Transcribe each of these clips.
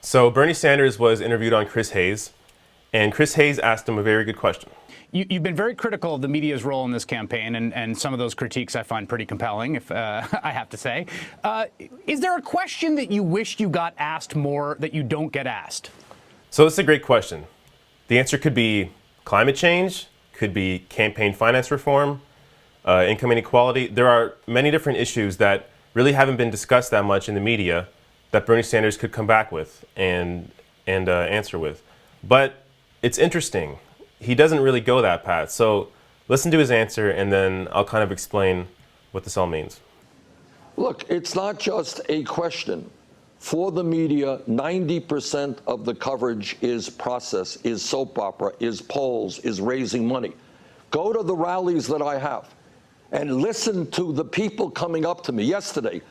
So Bernie Sanders was interviewed on Chris Hayes, and Chris Hayes asked him a very good question. You've been very critical of the media's role in this campaign, and some of those critiques I find pretty compelling, if I have to say. Is there a question that you wished you got asked more that you don't get asked? So it's a great question. The answer could be climate change, could be campaign finance reform, income inequality. There are many different issues that really haven't been discussed that much in the media that Bernie Sanders could come back with and answer with. But it's interesting. He doesn't really go that path. So listen to his answer, and then I'll kind of explain what this all means. Look, it's not just a question. For the media, 90% of the coverage is process, is soap opera, is polls, is raising money. Go to the rallies that I have and listen to the people coming up to me. Yesterday,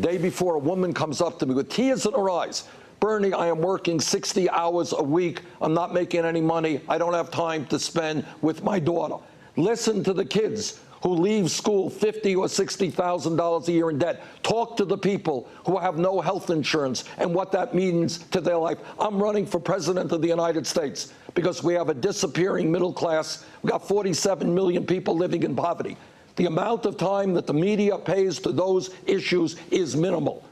day before, a woman comes up to me with tears in her eyes. Bernie, I am working 60 hours a week. I'm not making any money. I don't have time to spend with my daughter. Listen to the kids who leave school $50,000 or $60,000 a year in debt. Talk to the people who have no health insurance and what that means to their life. I'm running for president of the United States because we have a disappearing middle class. We've got 47 million people living in poverty. The amount of time that the media pays to those issues is minimal.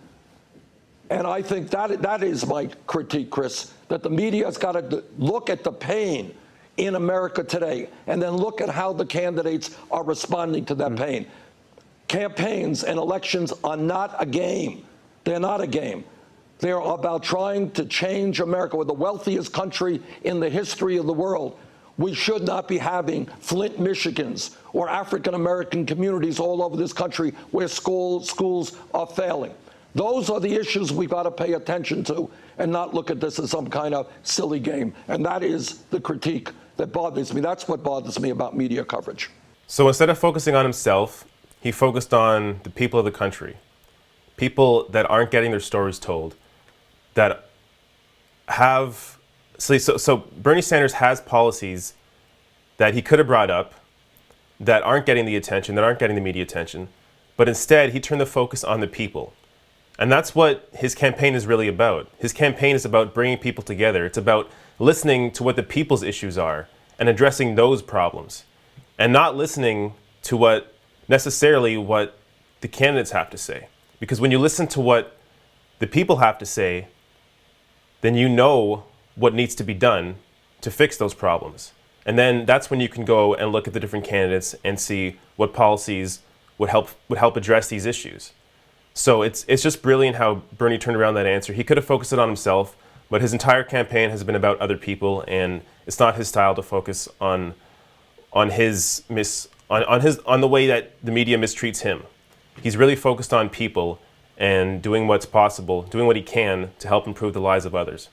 And I think that is my critique, Chris, that the media has got to look at the pain in America today and then look at how the candidates are responding to that pain. Campaigns and elections are not a game. They're not a game. They're about trying to change America. We're the wealthiest country in the history of the world. We should not be having Flint, Michigans or African-American communities all over this country where schools are failing. Those are the issues we've got to pay attention to and not look at this as some kind of silly game. And that is the critique that bothers me. That's what bothers me about media coverage. So instead of focusing on himself, he focused on the people of the country, people that aren't getting their stories told, that have... So Bernie Sanders has policies that he could have brought up that aren't getting the attention, that aren't getting the media attention, but instead he turned the focus on the people. And that's what his campaign is really about. His campaign is about bringing people together. It's about listening to what the people's issues are and addressing those problems, and not listening to what the candidates have to say. Because when you listen to what the people have to say, then you know what needs to be done to fix those problems. And then that's when you can go and look at the different candidates and see what policies would help address these issues. So it's just brilliant how Bernie turned around that answer. He could have focused it on himself, but his entire campaign has been about other people, and it's not his style to focus on the way that the media mistreats him. He's really focused on people and doing what's possible, doing what he can to help improve the lives of others.